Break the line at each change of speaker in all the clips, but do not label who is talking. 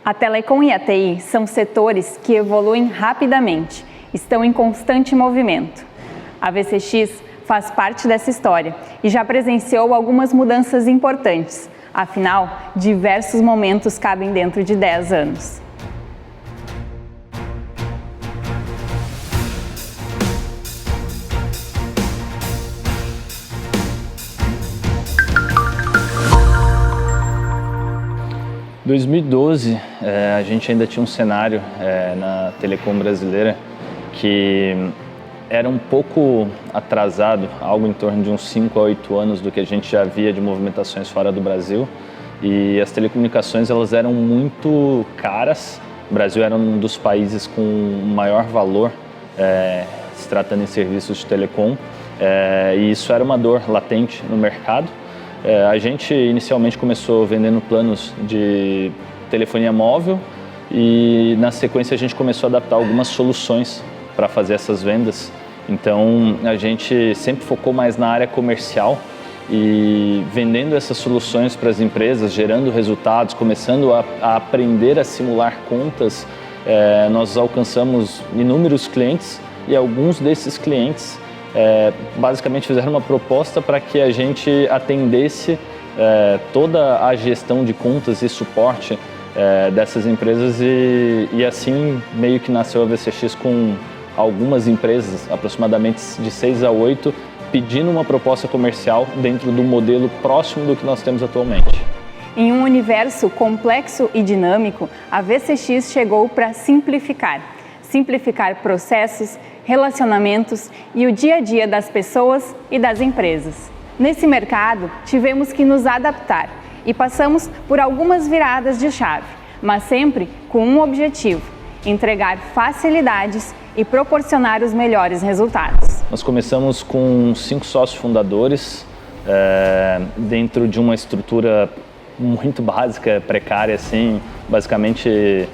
A telecom e a TI são setores que evoluem rapidamente, estão em constante movimento. A VCX faz parte dessa história e já presenciou algumas mudanças importantes. Afinal, diversos momentos cabem dentro de 10 anos.
Em 2012, a gente ainda tinha um cenário na telecom brasileira que era um pouco atrasado, algo em torno de uns 5 a 8 anos do que a gente já via de movimentações fora do Brasil. E as telecomunicações elas eram muito caras. O Brasil era um dos países com maior valor se tratando em serviços de telecom. E isso era uma dor latente no mercado. A gente inicialmente começou vendendo planos de telefonia móvel e na sequência a gente começou a adaptar algumas soluções para fazer essas vendas. Então a gente sempre focou mais na área comercial e vendendo essas soluções para as empresas, gerando resultados, começando a aprender a simular contas, nós alcançamos inúmeros clientes e alguns desses clientes basicamente fizeram uma proposta para que a gente atendesse toda a gestão de contas e suporte dessas empresas e assim meio que nasceu a VCX com algumas empresas, aproximadamente de 6 a 8, pedindo uma proposta comercial dentro do modelo próximo do que nós temos atualmente.
Em um universo complexo e dinâmico, a VCX chegou para simplificar processos, relacionamentos e o dia a dia das pessoas e das empresas. Nesse mercado, tivemos que nos adaptar e passamos por algumas viradas de chave, mas sempre com um objetivo: entregar facilidades e proporcionar os melhores resultados.
Nós começamos com 5 sócios fundadores, dentro de uma estrutura muito básica, precária, assim, basicamente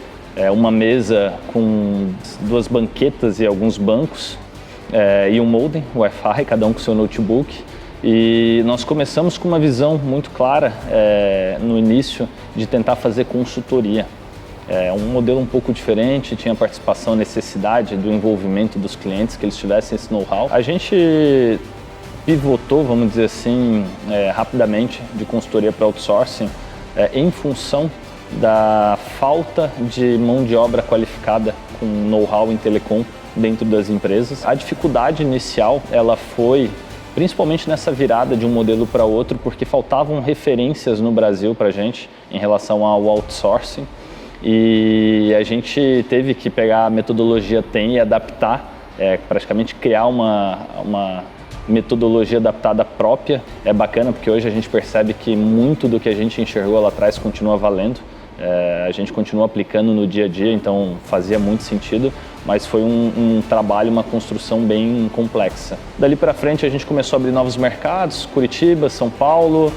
uma mesa com 2 banquetas e alguns bancos e um modem, Wi-Fi, cada um com seu notebook. E nós começamos com uma visão muito clara no início de tentar fazer consultoria. Um modelo um pouco diferente, tinha participação, necessidade do envolvimento dos clientes, que eles tivessem esse know-how. A gente pivotou, vamos dizer assim, rapidamente de consultoria para outsourcing em função da falta de mão de obra qualificada com know-how em telecom dentro das empresas. A dificuldade inicial ela foi principalmente nessa virada de um modelo para outro, porque faltavam referências no Brasil para a gente em relação ao outsourcing. E a gente teve que pegar a metodologia TEM e adaptar, praticamente criar uma metodologia adaptada própria. É bacana porque hoje a gente percebe que muito do que a gente enxergou lá atrás continua valendo. A gente continua aplicando no dia a dia, então fazia muito sentido, mas foi um trabalho, uma construção bem complexa. Dali para frente a gente começou a abrir novos mercados, Curitiba, São Paulo,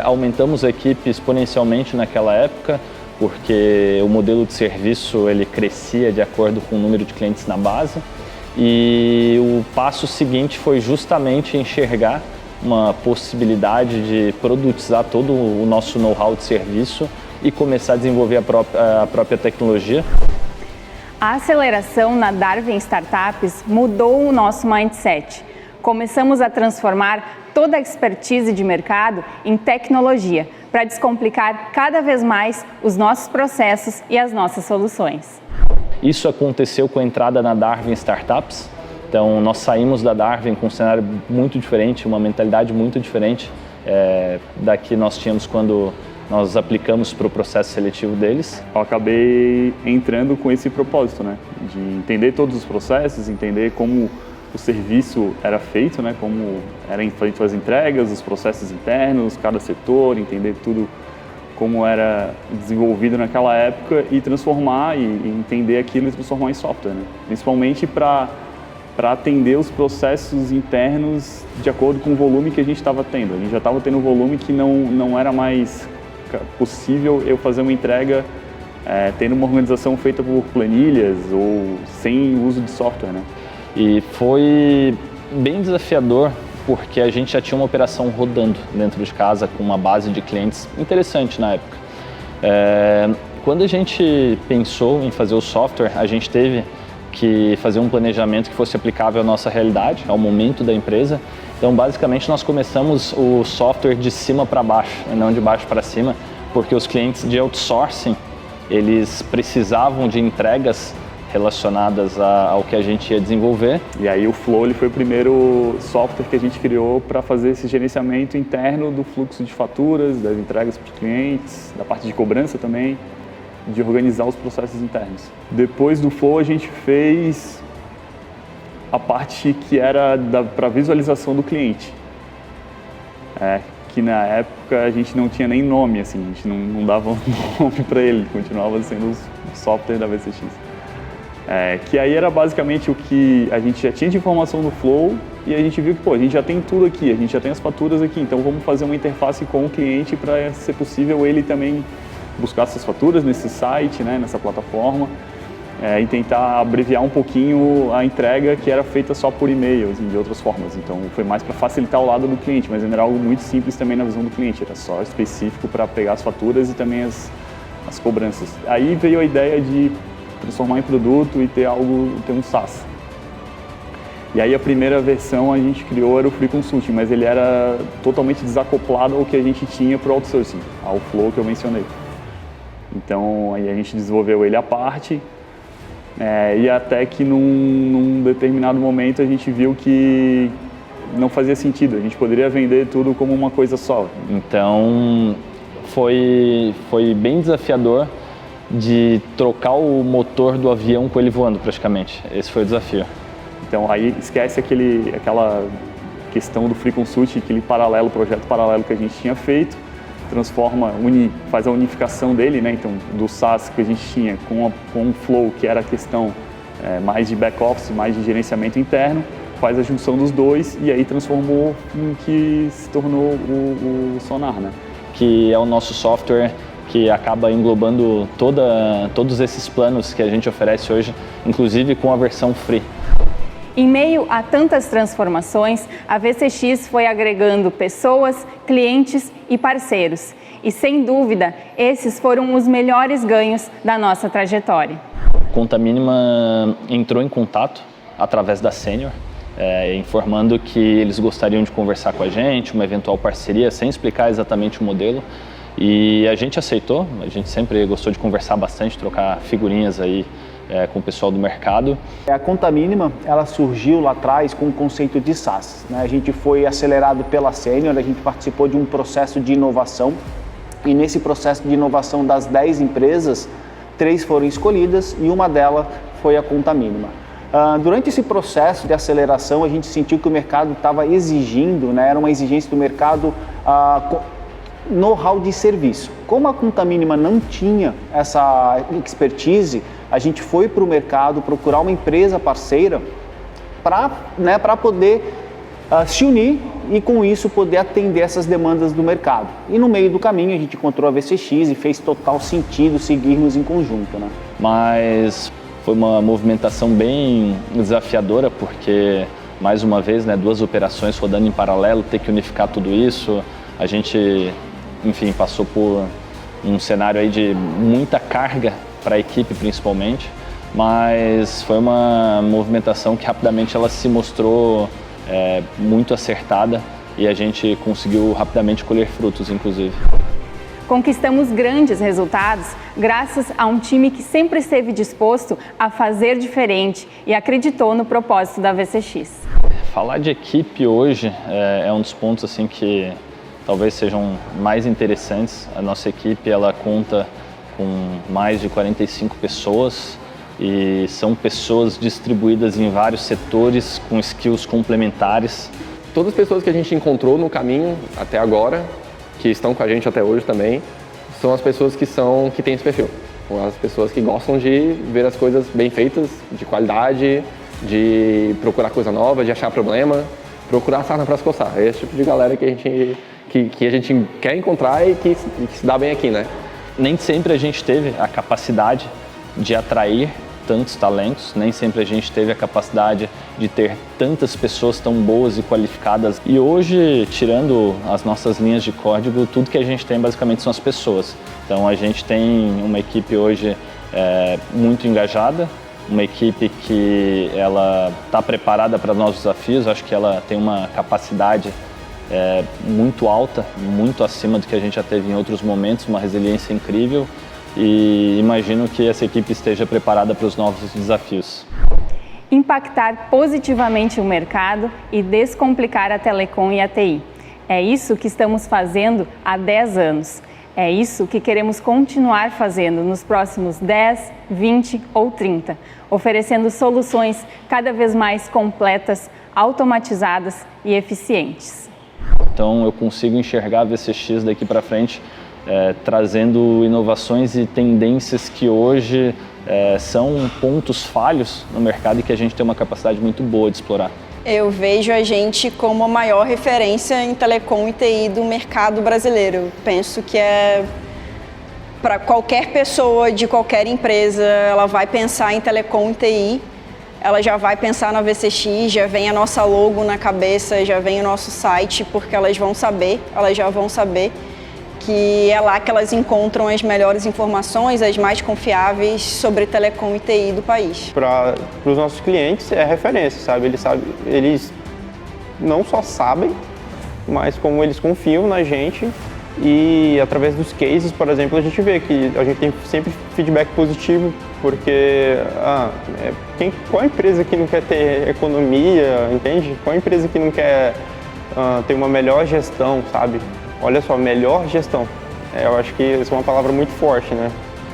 aumentamos a equipe exponencialmente naquela época, porque o modelo de serviço ele crescia de acordo com o número de clientes na base. E o passo seguinte foi justamente enxergar uma possibilidade de produtizar todo o nosso know-how de serviço e começar a desenvolver a própria tecnologia.
A aceleração na Darwin Startups mudou o nosso mindset. Começamos a transformar toda a expertise de mercado em tecnologia, para descomplicar cada vez mais os nossos processos e as nossas soluções.
Isso aconteceu com a entrada na Darwin Startups. Então, nós saímos da Darwin com um cenário muito diferente, uma mentalidade muito diferente da que nós tínhamos quando nós aplicamos para o processo seletivo deles.
Eu acabei entrando com esse propósito, né? De entender todos os processos, entender como o serviço era feito, né? Como eram feitas as entregas, os processos internos, cada setor, entender tudo como era desenvolvido naquela época e transformar e entender aquilo e transformar em software, né? Principalmente para atender os processos internos de acordo com o volume que a gente estava tendo. A gente já estava tendo um volume que não era mais possível eu fazer uma entrega tendo uma organização feita por planilhas ou sem uso de software, né?
E foi bem desafiador porque a gente já tinha uma operação rodando dentro de casa com uma base de clientes interessante na época. Quando a gente pensou em fazer o software, a gente teve que fazer um planejamento que fosse aplicável à nossa realidade, ao momento da empresa. Então, basicamente, nós começamos o software de cima para baixo, e não de baixo para cima, porque os clientes de outsourcing, eles precisavam de entregas relacionadas ao que a gente ia desenvolver.
E aí o Flow ele foi o primeiro software que a gente criou para fazer esse gerenciamento interno do fluxo de faturas, das entregas para os clientes, da parte de cobrança também, de organizar os processos internos. Depois do Flow a gente fez a parte que era para visualização do cliente. Que na época a gente não tinha nem nome, assim, a gente não dava um nome para ele, continuava sendo o software da VCX. Que aí era basicamente o que a gente já tinha de informação no Flow e a gente viu que, a gente já tem tudo aqui, a gente já tem as faturas aqui, então vamos fazer uma interface com o cliente para ser possível ele também buscar essas faturas nesse site, né, nessa plataforma, e tentar abreviar um pouquinho a entrega que era feita só por e-mail, assim, de outras formas. Então foi mais para facilitar o lado do cliente, mas era algo muito simples também na visão do cliente, era só específico para pegar as faturas e também as cobranças. Aí veio a ideia de transformar em produto e ter um SaaS. E aí a primeira versão a gente criou era o Free Consulting, mas ele era totalmente desacoplado ao que a gente tinha para o outsourcing, ao Flow que eu mencionei. Então aí a gente desenvolveu ele à parte, e até que num determinado momento a gente viu que não fazia sentido, a gente poderia vender tudo como uma coisa só.
Então foi bem desafiador de trocar o motor do avião com ele voando praticamente, esse foi o desafio.
Então aí esquece aquela questão do Free Consult, aquele projeto paralelo que a gente tinha feito, faz a unificação dele, né? Então do SaaS que a gente tinha com o Flow, que era a questão mais de back-office, mais de gerenciamento interno, faz a junção dos dois e aí transformou em que se tornou o Sonar, né?
Que é o nosso software que acaba englobando todos esses planos que a gente oferece hoje, inclusive com a versão free.
Em meio a tantas transformações, a VCX foi agregando pessoas, clientes e parceiros. E, sem dúvida, esses foram os melhores ganhos da nossa trajetória.
Conta Mínima entrou em contato através da Senior, informando que eles gostariam de conversar com a gente, uma eventual parceria, sem explicar exatamente o modelo. E a gente aceitou, a gente sempre gostou de conversar bastante, trocar figurinhas aí com o pessoal do mercado.
A Conta Mínima, ela surgiu lá atrás com o conceito de SaaS, né? A gente foi acelerado pela Senior, a gente participou de um processo de inovação e nesse processo de inovação das 10 empresas, 3 foram escolhidas e uma delas foi a Conta Mínima. Durante esse processo de aceleração, a gente sentiu que o mercado estava exigindo, né? Era uma exigência do mercado, know-how de serviço. Como a Conta Mínima não tinha essa expertise, a gente foi para o mercado procurar uma empresa parceira para poder se unir e com isso poder atender essas demandas do mercado. E no meio do caminho a gente encontrou a VCX e fez total sentido seguirmos em conjunto, né?
Mas foi uma movimentação bem desafiadora porque, mais uma vez, 2 operações rodando em paralelo, ter que unificar tudo isso. A gente, enfim, passou por um cenário aí de muita carga para a equipe principalmente, mas foi uma movimentação que rapidamente ela se mostrou muito acertada e a gente conseguiu rapidamente colher frutos, inclusive.
Conquistamos grandes resultados graças a um time que sempre esteve disposto a fazer diferente e acreditou no propósito da VCX.
Falar de equipe hoje é um dos pontos assim que talvez sejam mais interessantes. A nossa equipe ela conta com mais de 45 pessoas e são pessoas distribuídas em vários setores com skills complementares.
Todas as pessoas que a gente encontrou no caminho até agora, que estão com a gente até hoje também, são as pessoas que têm esse perfil. As pessoas que gostam de ver as coisas bem feitas, de qualidade, de procurar coisa nova, de achar problema, procurar sarna para se coçar. É esse tipo de galera que a gente quer encontrar e que se dá bem aqui, né?
Nem sempre a gente teve a capacidade de atrair tantos talentos, nem sempre a gente teve a capacidade de ter tantas pessoas tão boas e qualificadas. E hoje, tirando as nossas linhas de código, tudo que a gente tem basicamente são as pessoas. Então a gente tem uma equipe hoje muito engajada, uma equipe que ela está preparada para novos desafios, acho que ela tem uma capacidade muito alta, muito acima do que a gente já teve em outros momentos, uma resiliência incrível, e imagino que essa equipe esteja preparada para os novos desafios.
Impactar positivamente o mercado e descomplicar a telecom e a TI. É isso que estamos fazendo há 10 anos. É isso que queremos continuar fazendo nos próximos 10, 20 ou 30, oferecendo soluções cada vez mais completas, automatizadas e eficientes.
Então eu consigo enxergar a VCX daqui para frente trazendo inovações e tendências que hoje são pontos falhos no mercado e que a gente tem uma capacidade muito boa de explorar.
Eu vejo a gente como a maior referência em telecom e TI do mercado brasileiro. Eu penso que para qualquer pessoa de qualquer empresa, ela vai pensar em telecom e TI, ela já vai pensar na VCX, já vem a nossa logo na cabeça, já vem o nosso site, porque elas já vão saber que é lá que elas encontram as melhores informações, as mais confiáveis sobre telecom e TI do país.
Para os nossos clientes é referência, sabe? Eles não só sabem, mas como eles confiam na gente e através dos cases, por exemplo, a gente vê que a gente tem sempre feedback positivo, porque qual empresa que não quer ter economia, entende? Qual empresa que não quer ter uma melhor gestão, sabe? Olha só, melhor gestão. Eu acho que isso é uma palavra muito forte, né?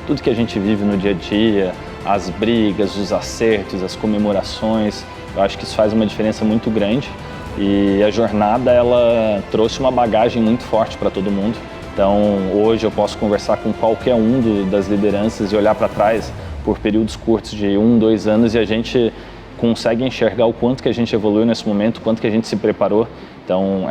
Tudo que a gente vive no dia a dia, as brigas, os acertos, as comemorações, eu acho que isso faz uma diferença muito grande. E a jornada, ela trouxe uma bagagem muito forte para todo mundo. Então, hoje eu posso conversar com qualquer um das lideranças e olhar para trás por períodos curtos de 1, 2 anos e a gente consegue enxergar o quanto que a gente evoluiu nesse momento, o quanto que a gente se preparou. Então,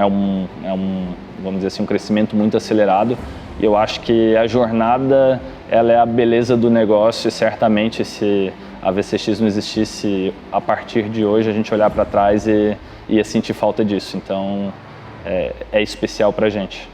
vamos dizer assim, um crescimento muito acelerado. E eu acho que a jornada, ela é a beleza do negócio e certamente se a VCX não existisse a partir de hoje, a gente olhar para trás e ia sentir falta disso. Então, é especial para a gente.